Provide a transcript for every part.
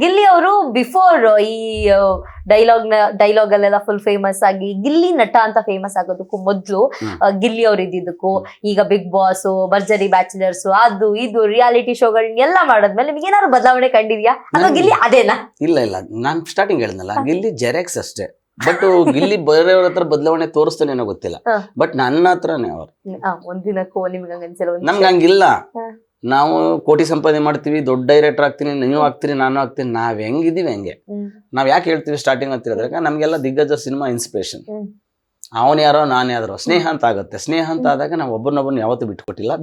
ಗಿಲ್ಲಿ ಅವರು ಬಿಫೋರ್ ಈ ಡೈಲಾಗ್ ಅಲ್ಲೆಲ್ಲ ಫುಲ್ ಫೇಮಸ್ ಆಗಿ ಗಿಲ್ಲಿ ನಟ ಅಂತ ಫೇಮಸ್ ಆಗೋದಕ್ಕೂ ಮೊದ್ಲು ಗಿಲ್ಲಿ ಅವ್ರು ಇದ್ದಿದ್ದಕ್ಕೂ ಈಗ ಬಿಗ್ ಬಾಸ್, ಭರ್ಜರಿ ಬ್ಯಾಚುಲರ್ಸ್, ಅದು ಇದು ರಿಯಾಲಿಟಿ ಶೋಗಳನ್ನೆಲ್ಲ ಮಾಡಾದ್ಮೇಲೆ ನಿಮ್ಗೆ ಏನಾದ್ರು ಬದಲಾವಣೆ ಕಂಡಿದ್ಯಾ ಅಥವಾ ಗಿಲ್ಲಿ ಅದೇನಾ? ಇಲ್ಲ ನಾನ್ ಸ್ಟಾರ್ಟಿಂಗ್ ಹೇಳಿದ್ನಲ್ಲ, ಗಿಲ್ಲಿ ಜೆರಾಕ್ಸ್ ಅಷ್ಟೇ. ಬಟ್ ಗಿಲ್ಲಿ ಬೇರೆಯವ್ರ ಹತ್ರ ಬದಲಾವಣೆ ತೋರಿಸ್ತಾನೇನೋ ಗೊತ್ತಿಲ್ಲ, ಬಟ್ ನನ್ನ ಹತ್ರನೇ ಅವ್ರು. ಒಂದಿನಕ್ಕೂ ನಿಮ್ಗೆ ಹಂಗನ್ಸಿಲ್ಲ? ನಮ್ಗೆ ಹಂಗಿಲ್ಲ. ನಾವು ಕೋಟಿ ಸಂಪಾದನೆ ಮಾಡ್ತೀವಿ, ದೊಡ್ಡ ಡೈರೆಕ್ಟರ್ ಆಗ್ತೀನಿ, ನೀವು ಆಗ್ತೀರಿ, ನಾನು ಆಗ್ತೀನಿ, ನಾವ್ ಹೆಂಗಿದೀವಿ ಹಂಗೆ. ನಾವ್ ಯಾಕೆ ಹೇಳ್ತೀವಿ ಸ್ಟಾರ್ಟಿಂಗ್ ಅಂತ ಹೇಳಿದ್ರೆ, ನಮ್ಗೆಲ್ಲ ದಿಗ್ಗಜ ಸಿನಿಮಾ ಇನ್ಸ್ಪಿರೇಷನ್. ಅವನ್ ಯಾರೋ ನಾನ್ ಯಾರೋ ಸ್ನೇಹ ಅಂತ ಆಗುತ್ತೆ. ಸ್ನೇಹ ಅಂತ ಆದಾಗ ನಾವು ಒಬ್ಬರನ್ನೊಬ್ಬರನ್ನ ಯಾವತ್ತೂ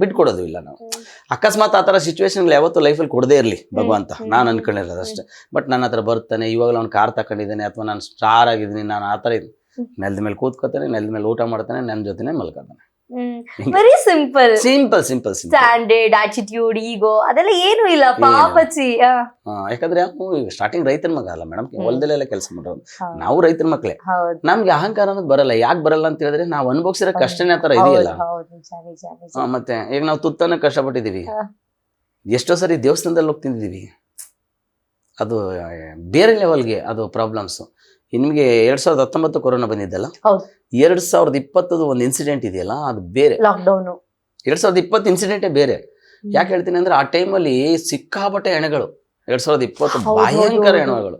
ಬಿಟ್ಕೊಡೋದು ಇಲ್ಲ ನಾವು. ಅಕಸ್ಮಾತ್ ಆ ಥರ ಸಿಚುವೇಶನ್ ಯಾವತ್ತೂ ಲೈಫಲ್ಲಿ ಕೊಡದೇ ಇರಲಿ ಭಗವಂತ, ನಾನು ಅನ್ಕೊಂಡಿರೋದಷ್ಟೇ. ಬಟ್ ನನ್ನ ಹತ್ರ ಬರ್ತಾನೆ, ಇವಾಗಲೂ ಅವ್ನು ಕಾರ್ ತಗೊಂಡಿದ್ದಾನೆ ಅಥವಾ ನಾನು ಸ್ಟಾರ್ ಆಗಿದ್ದೀನಿ, ನಾನು ಆ ಥರ ನೆಲದ ಮೇಲೆ ಕೂತ್ಕೋತಾನೆ, ನೆಲದ ಮೇಲೆ ಊಟ ಮಾಡ್ತಾನೆ, ನನ್ನ ಜೊತೆನೆ ಮಲ್ಕೋತಾನೆ. ವೆರಿ ಸಿಂಪಲ್ ಸ್ಟ್ಯಾಂಡರ್ಡ್ ಆಟಿಟ್ಯೂಡ್, ಈಗೋ ಅದೆಲ್ಲ ಏನು ಇಲ್ಲ ಪಾಪಚ್ಚಿ. ಯಾಕಂದ್ರೆ ಈಗ ಸ್ಟಾರ್ಟಿಂಗ್ ರೈತರ ಮಗ ಅಲ್ಲ ಮೇಡಮ್, ಹೊಲದಲ್ಲೆಲ್ಲ ಕೆಲಸ ಮಾಡೋದು. ನಾವು ರೈತರ ಮಕ್ಳೇ. ನಮ್ಗೆ ಅಹಂಕಾರ ಅನ್ನೋದು ಬರಲ್ಲ. ಯಾಕೆ ಬರಲ್ಲ ಅಂತ ಹೇಳಿದ್ರೆ ನಾವು ಅನುಭವಿಸಿರೋ ಕಷ್ಟನೇ ಆ ತರ ಇದೆಯಲ್ಲ. ಮತ್ತೆ ಈಗ ನಾವು ತುತ್ತನ ಕಷ್ಟಪಟ್ಟಿದೀವಿ, ಎಷ್ಟೋ ಸರಿ ದೇವಸ್ಥಾನದಲ್ಲಿ ಹೋಗಿ ತಿಂದಿದೀವಿ. ಅದು ಬೇರೆ ಲೆವೆಲ್ಗೆ ಅದು ಪ್ರಾಬ್ಲಮ್ಸ್. ನಿಮ್ಗೆ 2019 ಕೊರೋನಾ ಬಂದಿದ್ದಲ್ಲ, 2020 ಒಂದು ಇನ್ಸಿಡೆಂಟ್ ಇದೆಯಲ್ಲ, ಅದು ಬೇರೆ. ಲಾಕ್ಡೌನ್ 2020 ಇನ್ಸಿಡೆಂಟೇ ಬೇರೆ. ಯಾಕೆ ಹೇಳ್ತೀನಿ ಅಂದ್ರೆ, ಆ ಟೈಮಲ್ಲಿ ಸಿಕ್ಕಾಪಟ್ಟೆ ಹೆಣಗಳು. 2020 ಭಯಂಕರ ಹೆಣಗಳು,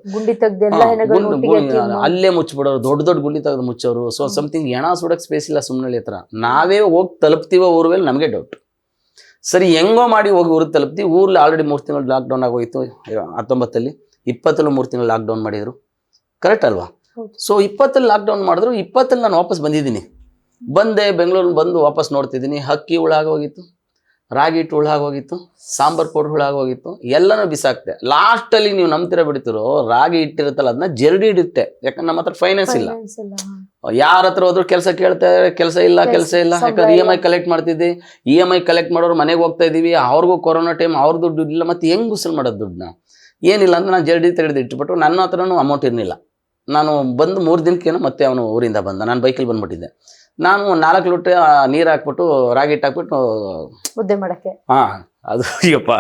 ಅಲ್ಲೇ ಮುಚ್ಚಿಬಿಡೋರು, ದೊಡ್ಡ ಗುಂಡಿ ತೆಗೆದು ಮುಚ್ಚೋರು. ಸೊ ಸಮಥಿಂಗ್ ಹೆಣ ಸುಡಕ್ ಸ್ಪೇಸ್ ಇಲ್ಲ ಸುಮ್ಮನೆ ಹತ್ರ. ನಾವೇ ಹೋಗಿ ತಲುಪ್ತೀವೋ ಊರ್ವೇಲಿ ನಮಗೆ ಡೌಟ್. ಸರಿ ಹೆಂಗೋ ಮಾಡಿ ಹೋಗಿ ಊರಿಗೆ ತಲುಪ್ತೀವಿ. ಊರ್ಲಿ ಆಲ್ರೆಡಿ 3 ತಿಂಗಳು ಲಾಕ್ಡೌನ್ ಆಗೋಯ್ತು. 19 20 3 ತಿಂಗಳು ಲಾಕ್ಡೌನ್ ಮಾಡಿದ್ರು, ಕರೆಕ್ಟ್ ಅಲ್ವಾ? ಸೊ 20 ಲಾಕ್ಡೌನ್ ಮಾಡಿದ್ರು, 20 ನಾನು ವಾಪಸ್ ಬಂದಿದ್ದೀನಿ. ಬಂದೆ ಬೆಂಗಳೂರು ಬಂದು ವಾಪಸ್ ನೋಡ್ತಿದ್ದೀನಿ, ಅಕ್ಕಿ ಹುಳಾಗೋಗಿತ್ತು, ರಾಗಿ ಹಿಟ್ಟು ಹುಳಾಗೋಗಿತ್ತು, ಸಾಂಬಾರ್ ಪೌಡ್ರ್ ಹುಳಾಗೋಗಿತ್ತು, ಎಲ್ಲನೂ ಬಿಸಾಕ್ತೆ. ಲಾಸ್ಟಲ್ಲಿ ನೀವು ನಂಬ್ತಿರ ಬಿಡ್ತಿರೋ, ರಾಗಿ ಹಿಟ್ಟಿರುತ್ತಲ್ಲ ಅದನ್ನ ಜರಡಿ ಇಡುತ್ತೆ. ಯಾಕಂದ್ರೆ ನಮ್ಮ ಹತ್ರ ಫೈನಾನ್ಸ್ ಇಲ್ಲ. ಯಾರ ಹತ್ರ ಹೋದ್ರು ಕೆಲಸ ಕೇಳ್ತಾರೆ, ಕೆಲಸ ಇಲ್ಲ. ಯಾಕಂದ್ರೆ EMI ಕಲೆಕ್ಟ್ ಮಾಡ್ತಿದ್ವಿ. EMI ಕಲೆಕ್ಟ್ ಮಾಡೋರು ಮನೆಗೆ ಹೋಗ್ತಾ ಇದೀವಿ, ಅವ್ರಿಗೂ ಕೊರೋನಾ ಟೈಮ್ ಅವ್ರ ದುಡ್ಡು ಇಲ್ಲ. ಮತ್ತೆ ಹೆಂಗ್ ಗುಸಲ್ ಮಾಡೋದು ದುಡ್ಡನ್ನ? ಏನಿಲ್ಲ ಅಂದ್ರೆ ನಾನು ಜರಡಿ ತೆಗೆದು ಇಟ್ಬಿಟ್ಟು, ನನ್ನ ಹತ್ರನೂ ಅಮೌಂಟ್ ಇರಲಿಲ್ಲ. ನಾನು ಬಂದು 3 ದಿನಕ್ಕೇನೋ ಮತ್ತೆ ಅವನು ಊರಿಂದ ಬಂದ. ನಾನು ಬೈಕಲ್ಲಿ ಬಂದ್ಬಿಟ್ಟಿದ್ದೆ. ನಾನು 4 ಲೋಟ ನೀರು ಹಾಕ್ಬಿಟ್ಟು ರಾಗಿ ಹಿಟ್ಟು ಹಾಕ್ಬಿಟ್ಟು ಮುದ್ದೆ ಮಾಡಕ್ಕೆ, ಅದು ಅಯ್ಯಪ್ಪ,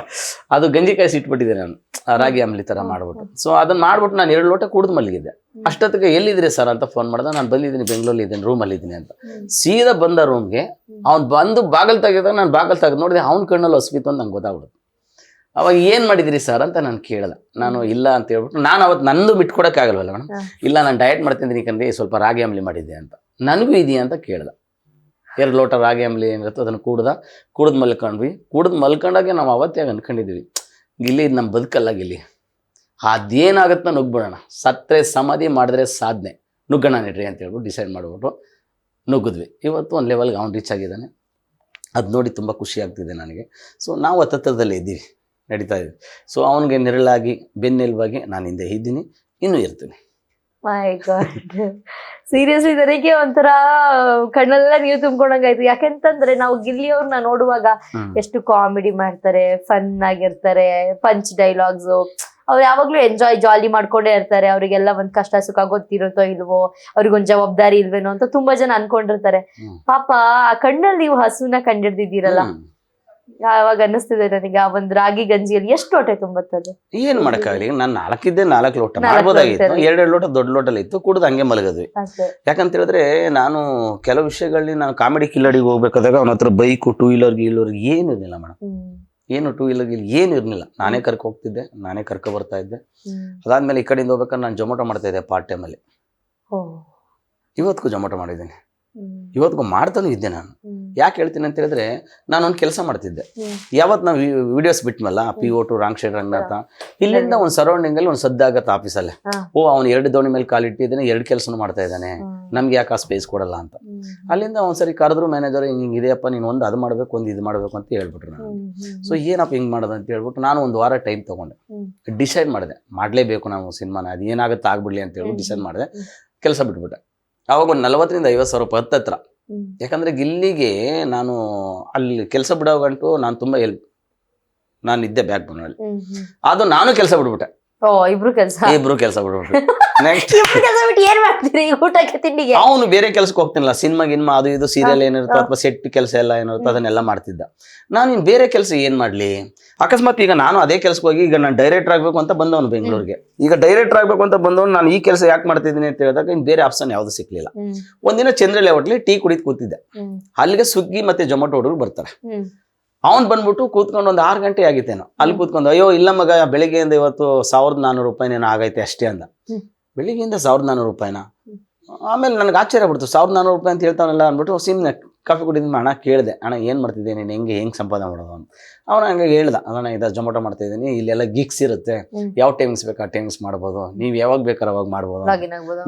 ಅದು ಗಂಜಿ ಕಾಯಿಸಿ ಇಟ್ಬಿಟ್ಟಿದ್ದೆ ನಾನು, ರಾಗಿ ಅಂಬ್ಲಿ ಥರ ಮಾಡ್ಬಿಟ್ಟು. ಸೊ ಅದನ್ನ ಮಾಡ್ಬಿಟ್ಟು ನಾನು 2 ಲೋಟ ಕುಡಿದು ಮಲಗಿದ್ದೆ. ಅಷ್ಟೊತ್ತಿಗೆ ಎಲ್ಲಿದ್ರಿ ಸರ್ ಅಂತ ಫೋನ್ ಮಾಡ್ದೆ. ನಾನು ಬಂದಿದ್ದೀನಿ, ಬೆಂಗಳೂರಲ್ಲಿ ಇದ್ದೀನಿ, ರೂಮಲ್ಲಿ ಇದ್ದೀನಿ ಅಂತ. ಸೀದಾ ಬಂದ ರೂಮ್ಗೆ. ಅವ್ನು ಬಂದು ಬಾಗಲ್ ತೆಗೆದಾಗ ನಾನು ಬಾಗಲ್ ತೆಗೆದು ನೋಡಿದೆ, ಅವ್ನ ಕಣ್ಣಲ್ಲಿ ಹೊಸ್ಬಿತ್ತು ಅಂತ ನಂಗೆ ಗೊತ್ತಾಗ್ಬಿಡುತ್ತೆ. ಅವಾಗ ಏನು ಮಾಡಿದಿರಿ ಸರ್ ಅಂತ ನಾನು ಕೇಳಿದೆ. ನಾನು ಇಲ್ಲ ಅಂತ ಹೇಳ್ಬಿಟ್ಟು, ನಾನು ಅವತ್ತು ನಂದು ಬಿಟ್ಕೊಡೋಕ್ಕಾಗಲ್ವಲ್ಲ ಮೇಡಮ್, ಇಲ್ಲ ನಾನು ಡಯಟ್ ಮಾಡ್ತಿದ್ದೀನಿ ಕಂಡ್ರಿ, ಸ್ವಲ್ಪ ರಾಗಿ ಅಂಬ್ಲಿ ಮಾಡಿದ್ದೆ ಅಂತ. ನನಗೂ ಇದೆಯಾ ಅಂತ ಕೇಳ್ದೆ. 2 ಲೋಟ ರಾಗಿ ಅಂಬ್ಲಿ ಏನಿರುತ್ತೋ ಅದನ್ನು ಕುಡಿದು ಮಲ್ಕೊಂಡ್ವಿ. ಕುಡಿದು ಮಲ್ಕೊಂಡಾಗೆ ನಾವು ಅವತ್ತೇ ಅನ್ಕೊಂಡಿದ್ವಿ, ಗಿಲ್ಲಿ ಇದು ನಮ್ಮ ಬದುಕಲ್ಲ ಗಿಲ್ಲಿ, ಅದೇನಾಗತ್ತೆ ನುಗ್ಬಿಡೋಣ, ಸತ್ತರೆ ಸಮಾಧಿ ಮಾಡಿದ್ರೆ ಸಾಧನೆ, ನುಗ್ಗೋಣ ನಡ್ರಿ ಅಂತ ಹೇಳ್ಬಿಟ್ಟು ಡಿಸೈಡ್ ಮಾಡಿಬಿಟ್ಟು ನುಗ್ಗಿದ್ವಿ. ಇವತ್ತು ಒಂದು ಲೆವೆಲ್ಗೆ ಅವ್ನು ರೀಚ್ ಆಗಿದ್ದಾನೆ. ಅದು ನೋಡಿ ತುಂಬ ಖುಷಿ ಆಗ್ತಿದೆ ನನಗೆ. ಸೊ ನಾವು ಹತ್ತತ್ರದಲ್ಲೇ ಇದ್ದೀವಿ, ನಡೀತಾ ಇದ್ದೀವಿ. ಸೊ ಅವನಿಗೆ ನೆರಳಾಗಿ ಬೆನ್ನೆಲುಬಾಗಿ ನಾನು ಹಿಂದೆ ಇದ್ದೀನಿ, ಇನ್ನೂ ಇರ್ತೀನಿ. ಮೈ ಗಾಡ್, ಸೀರಿಯಸ್ಲಿ ನನಗೆ ಒಂಥರ ಕಣ್ಣೆಲ್ಲ ನೀರು ತುಂಬ್ಕೊಂಡಂಗಾಯ್ತು. ಯಾಕೆಂತಂದ್ರೆ ನಾವು ಗಿಲ್ಲಿ ಅವ್ರನ್ನ ನೋಡುವಾಗ ಎಷ್ಟು ಕಾಮಿಡಿ ಮಾಡ್ತಾರೆ, ಫನ್ ಆಗಿರ್ತಾರೆ, ಪಂಚ್ ಡೈಲಾಗ್ಸ್, ಅವ್ರು ಯಾವಾಗ್ಲೂ ಎಂಜಾಯ್ ಜಾಲಿ ಮಾಡ್ಕೊಂಡೇ ಇರ್ತಾರೆ. ಅವ್ರಿಗೆಲ್ಲ ಒಂದ್ ಕಷ್ಟ ಸುಖ ಗೊತ್ತಿರುತ್ತೋ ಇಲ್ವೋ, ಅವ್ರಿಗೊಂದ್ ಜವಾಬ್ದಾರಿ ಇಲ್ವೇನೋ ಅಂತ ತುಂಬಾ ಜನ ಅನ್ಕೊಂಡಿರ್ತಾರೆ. ಪಾಪ ಆ ಕಣ್ಣಲ್ಲಿ ನೀವು ಹಸುನ ಕಂಡಿಡ್ದಿದ್ದೀರಲ್ಲ, ಯಾವಾಗ ಅನ್ನಿಸ್ತಿದೆ ನನಗೆ, ಆ ಒಂದ್ ರಾಗಿ ಗಂಜಿಯಲ್ಲಿ ಎಷ್ಟು ಲೋಟ ತುಂಬತ್ತದು? ಏನ್ ಮಾಡಕ್ಕಾಗಲಿ, ನಾನು 4 ಲೋಟ ಮಾಡ್ಬೋದಾಗಿತ್ತು. 2 ಲೋಟ ದೊಡ್ಡ ಲೋಟಲ್ಲಿ ಇತ್ತು, ಕುಡ್ದು ಹಂಗೆ ಮಲಗದ್ವಿ. ಯಾಕಂತ ಹೇಳಿದ್ರೆ, ನಾನು ಕೆಲವು ವಿಷಯಗಳಲ್ಲಿ ನಾನು ಕಾಮಿಡಿ ಕಿಲ್ಲಡಿಗೆ ಹೋಗ್ಬೇಕಾದಾಗ ಅವನ ಹತ್ರ ಬೈಕು, 2 ವೀಲರ್ ಏನು ಇರಲಿಲ್ಲ ಮೇಡಮ್. ಏನು 2 ವೀಲರ್ ಏನು ಇರಲಿಲ್ಲ. ನಾನೇ ಕರ್ಕೊ ಹೋಗ್ತಿದ್ದೆ, ನಾನೇ ಕರ್ಕೊ ಬರ್ತಾ ಇದ್ದೆ. ಅದಾದ್ಮೇಲೆ ಈ ಕಡೆಯಿಂದ ಹೋಗ್ಬೇಕಾದ್ರೆ ನಾನು ಜೊಮೊಟೊ ಮಾಡ್ತಾ ಇದ್ದೆ ಪಾರ್ಟ್ ಟೈಮಲ್ಲಿ. ಇವತ್ತಿಗೂ ಜೊಮೊಟೊ ಮಾಡಿದ್ದೀನಿ, ಇವತ್ತಿಗೂ ಮಾಡ್ತಾನೂ ಇದ್ದೆ ನಾನು. ಯಾಕೆ ಹೇಳ್ತೀನಿ ಅಂತ ಹೇಳಿದ್ರೆ, ನಾನೊಂದು ಕೆಲಸ ಮಾಡ್ತಿದ್ದೆ. ಯಾವತ್ತು ನಾವು ವಿಡಿಯೋಸ್ ಬಿಟ್ಮಲ್ಲ, PO2 ರಾಂಗ್ ಶೇಡ್ ರಂಗನಾಥ, ಇಲ್ಲಿಂದ ಒಂದು ಸರೌಂಡಿಂಗ್ ಅಲ್ಲಿ ಒಂದು ಸದ್ದಾಗತ್ತೆ ಆಫೀಸಲ್ಲೇ. ಅವ್ನು 2 ದೋಣಿ ಮೇಲೆ ಕಾಲಿಟ್ಟಿದ್ದಾನೆ, 2 ಕೆಲಸನೂ ಮಾಡ್ತಾ ಇದ್ದಾನೆ, ನಮ್ಗೆ ಯಾಕೆ ಆ ಸ್ಪೇಸ್ ಕೊಡಲ್ಲ ಅಂತ. ಅಲ್ಲಿಂದ ಒಂದ್ಸರಿ ಕರೆದ್ರು ಮ್ಯಾನೇಜರ್, ಹಿಂಗಿದೆಯಪ್ಪ ನೀನು, ಒಂದು ಅದು ಮಾಡ್ಬೇಕು, ಒಂದು ಇದು ಮಾಡ್ಬೇಕು ಅಂತ ಹೇಳ್ಬಿಟ್ರು ನಾನು. ಸೊ ಏನಪ್ಪ ಹಿಂಗೆ ಮಾಡೋದು ಅಂತ ಹೇಳ್ಬಿಟ್ಟು ನಾನು 1 ವಾರ ಟೈಮ್ ತಗೊಂಡೆ, ಡಿಸೈಡ್ ಮಾಡಿದೆ, ಮಾಡಲೇಬೇಕು ನಾವು ಸಿನಿಮಾನ, ಅದು ಏನಾಗುತ್ತೆ ಆಗ್ಬಿಡ್ಲಿ ಅಂತ ಹೇಳ್ಬಿಟ್ಟು ಡಿಸೈಡ್ ಮಾಡಿದೆ. ಕೆಲಸ ಬಿಟ್ಬಿಟ್ಟೆ. ಅವಾಗ ಒಂದು 40,000 ರಿಂದ 50,000 ರೂಪಾಯಿ ಹತ್ತತ್ರ. ಯಾಕಂದ್ರೆ ಗಿಲ್ಲಿಗೆ ನಾನು ಅಲ್ಲಿ ಕೆಲಸ ಬಿಡೋ ಗಂಟು ನಾನು ತುಂಬಾ ನಾನು ಇದ್ದೆ ಬ್ಯಾಕ್ ಬೋನಲ್ಲಿ. ಅದು ನಾನು ಕೆಲಸ ಬಿಟ್ಬಿಟ್ಟೆ. ಓ ಇಬ್ರು ಕೆಲಸ ಇಬ್ರು ಕೆಲಸ ಬಿಡ್ಬಿಟ್ವಿ. ನೆಕ್ಸ್ಟ್ ಇಬ್ರು ಕೆಲಸ ಬಿಟ್ಟು ಏನ್ ಮಾಡ್ತೀರಿ ಊಟಕ್ಕೆ ತಿಂಡಿಗೆ? ಅವನು ಬೇರೆ ಕೆಲ್ಸಕ್ಕೆ ಹೋಗ್ತಿಲ್ಲ, ಸಿನಿಮಾ ಗಿನ್ಮಾ ಅದು ಇದು ಸೀರಿಯಲ್ ಏನಿರುತ್ತೋ ಅಥವಾ ಸೆಟ್ ಕೆಲಸ ಎಲ್ಲ ಏನಿರುತ್ತೋ ಅದನ್ನೆಲ್ಲ ಮಾಡ್ತಿದ್ದ. ನಾನು ಇನ್ ಬೇರೆ ಕೆಲಸ ಏನ್ ಮಾಡ್ಲಿ, ಅಕಸ್ಮಾತ್ ಈಗ ನಾನು ಅದೇ ಕೆಲ್ಸಕ್ಕೆ ಹೋಗಿ ಈಗ ನಾನು ಡೈರೆಕ್ಟರ್ ಆಗ್ಬೇಕು ಅಂತ ಬಂದವನು ಬೆಂಗಳೂರಿಗೆ. ಈಗ ಡೈರೆಕ್ಟರ್ ಆಗ್ಬೇಕು ಅಂತ ಬಂದವನು ನಾನು ಈ ಕೆಲಸ ಯಾಕೆ ಮಾಡ್ತಿದ್ದೀನಿ ಅಂತ ಹೇಳಿದಾಗ ಇನ್ ಬೇರೆ ಆಪ್ಷನ್ ಯಾವ್ದು ಸಿಕ್ಲಿಲ್ಲ. ಒಂದಿನ ಚಂದ್ರಲೆ ಹೋಟ್ಲಿ ಟೀ ಕುಡಿದ್ ಕೂತಿದ್ದೆ, ಅಲ್ಲಿಗೆ ಸ್ವಿಗ್ಗಿ ಮತ್ತೆ ಜೊಮ್ಯಾಟೊ ಹುಡುಗರು ಬರ್ತಾರೆ. ಅವ್ನು ಬಂದ್ಬಿಟ್ಟು ಕೂತ್ಕೊಂಡು ಒಂದು 6 ಗಂಟೆ ಆಗಿತ್ತೇನೋ, ಅಲ್ಲಿ ಕೂತ್ಕೊಂಡು ಅಯ್ಯೋ ಇಲ್ಲ ಮಗ ಬೆಳಿಗ್ಗೆಯಿಂದ ಇವತ್ತು 1400 ರೂಪಾಯಿನೇನೋ ಆಗೈತೆ ಅಷ್ಟೇ ಅಂದ. ಬೆಳಿಗ್ಗೆಯಿಂದ 1400 ರೂಪಾಯಿನ? ಆಮೇಲೆ ನನಗೆ ಆಶ್ಚರ್ಯ ಬಿಡ್ತು, 1400 ರೂಪಾಯಿ ಅಂತ ಹೇಳ್ತಾವನಲ್ಲ ಅಂದ್ಬಿಟ್ಟು ಸುಮ್ಮನೆ ಕಾಫಿ ಕುಡಿದ ಹಣ ಕೇಳಿದೆ, ಅಣ್ಣ ಏನು ಮಾಡ್ತಿದ್ದೀನಿ ನೀನು, ಹೆಂಗೆ ಸಂಪಾದನೆ ಮಾಡೋದು ಅಂತ. ಅವನು ಹಂಗೆ ಹೇಳ್ದ, ಅಣ್ಣ ಇದು ಜೊಮ್ಯಾಟೊ ಮಾಡ್ತಾಯಿದ್ದೀನಿ, ಇಲ್ಲೆಲ್ಲ ಗಿಗ್ಸ್ ಇರುತ್ತೆ, ಯಾವ ಟೈಮ್ಸ್ ಬೇಕು ಆ ಟೈಮ್ಸ್ ಮಾಡ್ಬೋದು, ನೀವು ಯಾವಾಗ ಬೇಕಾದ್ರೆ ಅವಾಗ ಮಾಡ್ಬೋದು.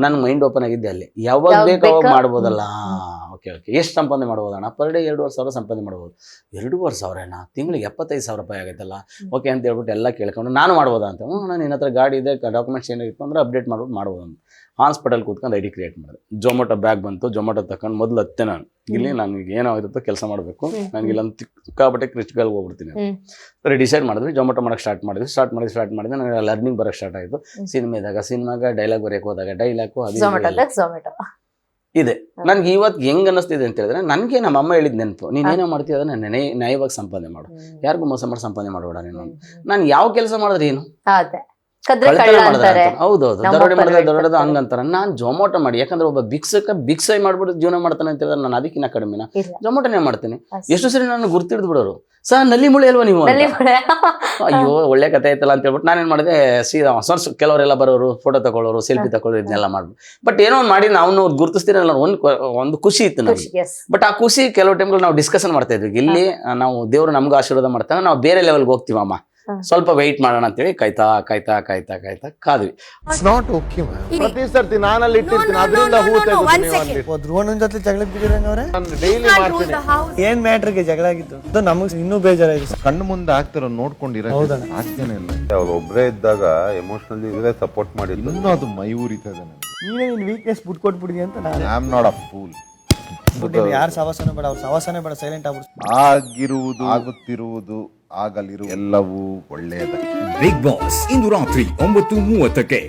ನನ್ನ ಮೈಂಡ್ ಓಪನ್ ಆಗಿದ್ದೆ ಅಲ್ಲಿ, ಯಾವಾಗ ಬೇಕು ಅವಾಗ ಮಾಡ್ಬೋದಲ್ಲ. ಓಕೆ ಓಕೆ, ಎಷ್ಟು ಸಂಪಾದನೆ ಮಾಡ್ಬೋದು ಅಣ್ಣ? ಪರ್ ಡೇ 2,500 ಸಂಪಾದನೆ ಮಾಡ್ಬೋದು. 2,500 ಅಣ್ಣ, ತಿಂಗಳಿಗೆ 75,000 ರೂಪಾಯಿ ಆಗೈತಲ್ಲ. ಓಕೆ ಅಂತ ಹೇಳ್ಬಿಟ್ಟು ಎಲ್ಲ ಕೇಳ್ಕೊಂಡು ನಾನು ಮಾಡ್ಬೋದಾ ಅಂತ. ನಾನು ನಿನ್ನ ಹತ್ರ ಗಾಡಿ ಇದೆ, ಡಾಕ್ಯುಮೆಂಟ್ಸ್ ಏನಿತ್ತು ಅಂದ್ರೆ ಅಪ್ಡೇಟ್ ಮಾಡ್ಬಿಟ್ಟು ಮಾಡ್ಬೋದು ಅಂತ ಹಾಸ್ಪಿಟಲ್ ಕೂತ್ಕೊಂಡು ಐಡಿ ಕ್ರಿಯೇಟ್ ಮಾಡಿದೆ. ಜೊಮ್ಯಾಟೊ ಬ್ಯಾಗ್ ಬಂತು, ಜೊಮ್ಯಾಟೊ ತಗೊಂಡು ಮೊದಲು ಹತ್ತೆ ನಾನು ಇಲ್ಲಿ ನನಗೆ ಏನೋ ಇರುತ್ತೋ ಕೆಲಸ ಮಾಡಬೇಕು, ನನಗೆ ಇಲ್ಲೊಂದು ಸಿಕ್ಕಾಪಟ್ಟೆ ಕ್ರಿಟಿಕಲ್ ಹೋಗ್ಬಿಡ್ತೀನಿ. ಸರಿ ಡಿಸೈಡ್ ಮಾಡಿದ್ವಿ, ಜೊಮ್ಯಾಟೊ ಮಾಡೋಕ್ಕೆ ಸ್ಟಾರ್ಟ್ ಮಾಡಿದ್ವಿ. ನನಗೆ ಲರ್ನಿಂಗ್ ಬರೋಕ್ಕೆ ಸ್ಟಾರ್ಟ್ ಆಯಿತು. ಸಿನಿಮಾಗ ಡೈಲಾಗ್ ಬರೆಯೋಕೆ ಹೋದಾಗ ಡೈಲಾಗು ಅದು ಇದೆ. ನನ್ಗೆ ಇವತ್ತು ಹೆಂಗ್ ಅನ್ನಿಸ್ತಿದೆ ಅಂತ ಹೇಳಿದ್ರೆ, ನನಗೆ ನಮ್ಮ ಅಮ್ಮ ಹೇಳಿದ ನೆನಪು, ನೀನೇನೋ ಮಾಡ್ತೀಯ ಅದನ್ನ ನ್ಯಾಯವಾಗಿ ಸಂಪಾದನೆ ಮಾಡು, ಯಾರಿಗೂ ಮೋಸ ಮಾಡಿ ಸಂಪಾದನೆ ಮಾಡಬೇಡ ನೀನು. ನಾನು ಯಾವ ಕೆಲಸ ಮಾಡಿದ್ರೆ ಏನು, ಹೌದೌದು, ದರೋಡೆ ಮಾಡಿದ್ರೆ ದರೋಡೆ ಹಂಗಂತಾರ. ನಾನು ಜೊಮ್ಯಾಟೊ ಮಾಡಿ, ಯಾಕಂದ್ರೆ ಒಬ್ಬ ಭಿಕ್ಷೆ ಮಾಡ್ಬಿಟ್ಟು ಜೀವನ ಮಾಡ್ತಾನೆ ಅಂತ ಹೇಳಿದ್ರೆ ನಾನು ಅದಕ್ಕಿನ್ನ ಕಡಿಮೆನ ಜೊಮ್ಯಾಟೊನೇ ಮಾಡ್ತೀನಿ. ಎಷ್ಟು ಸರಿ ನಾನು ಗುರ್ತಿಡ್ದು ಬಿಡೋರು, ಸರ್ ನಲ್ಲಿ ಮುಳಿ ಅಲ್ವಾ ನೀವು, ಅಯ್ಯೋ ಒಳ್ಳೆ ಕತೆ ಆಯ್ತಲ್ಲ ಅಂತ ಹೇಳ್ಬಿಟ್ಟು ನಾನೇನ್ ಮಾಡಿದೆ, ಸೀದಾ ಕೆಲವರೆಲ್ಲ ಬರೋರು, ಫೋಟೋ ತಗೊಳ್ಳೋರು, ಸೆಲ್ಫಿ ತಗೊಳ್ಳೋರು, ಇದನ್ನೆಲ್ಲ ಮಾಡ್ಬಿಟ್ಟು. ಬಟ್ ಏನೋ ಒಂದು ಮಾಡಿ ನಾವು ಗುರುತಿಸ್ತೀರ ಒಂದು ಖುಷಿ ಇತ್ತು ನನಗೆ. ಬಟ್ ಆ ಖುಷಿ ಕೆಲವು ಟೈಮ್ಗಳು ನಾವು ಡಿಸ್ಕಷನ್ ಮಾಡ್ತಾ ಇದ್ವಿ, ಇಲ್ಲಿ ನಾವು ದೇವರು ನಮ್ಗೆ ಆಶೀರ್ವಾದ ಮಾಡ್ತಾಗ ನಾವು ಬೇರೆ ಲೆವೆಲ್ಗೆ ಹೋಗ್ತೀವಮ್ಮ, ಸ್ವಲ್ಪ ವೆಯ್ಟ್ ಮಾಡೋಣ ಅಂತೇಳಿ ಕಾಯ್ತಾ ಕಾದ್ವಿ. ಪ್ರತಿ ಸರ್ತಿ ನಾನಲ್ಲಿ ಇಟ್ಟಿರ್ತೀನಿ, ಅದರಿಂದ ಹೂ ತೆಗೆದು ಧ್ರುವಣ್ಣನ ಜೊತೆ ಜಗಳ ಬಿದ್ದಿರಂಗ ಅವ್ರೆ ಡೈಲಿ ಮಾಡ್ತೀನಿ. ಏನ್ ಮ್ಯಾಟ್ರಿಗೆ ಜಗಳ ಆಗಿತ್ತು ಅದು ನಮಗ್ ಇನ್ನೂ ಬೇಜಾರಾಗಿದೆ. ಕಣ್ಣು ಮುಂದೆ ಆಗ್ತಿರೋ ನೋಡ್ಕೊಂಡಿರ ಆಗ್ತೇನೆ ಇಲ್ಲ. ಅವ್ರು ಒಬ್ಬರೇ ಇದ್ದಾಗ ಎಮೋಷನಲಿ ಇವರೇ ಸಪೋರ್ಟ್ ಮಾಡಿದ್ರು. ಇನ್ನೂ ಅದು ಮೈ ಊರಿತದೆ ನನಗೆ. ನೀನೇ ನಿನ್ ವೀಕ್ನೆಸ್ ಬಿಟ್ಕೊಟ್ಬಿಡಿ ಅಂತ ನಾನು. I am not a fool. ಯಾರು ಸವಾಸನೆ ಬೇಡ, ಅವ್ರ ಸವಾಸನೆ ಬೇಡ, ಸೈಲೆಂಟ್ ಆಗ್ಬಿಡು. ಆಗಿರುವುದು, ಆಗುತ್ತಿರುವುದು, ಆಗಲಿರು ಎಲ್ಲವೂ ಒಳ್ಳೆಯದ. ಬಿಗ್ ಬಾಸ್ ಇಂದು ರಾತ್ರಿ 9:30ಕ್ಕೆ.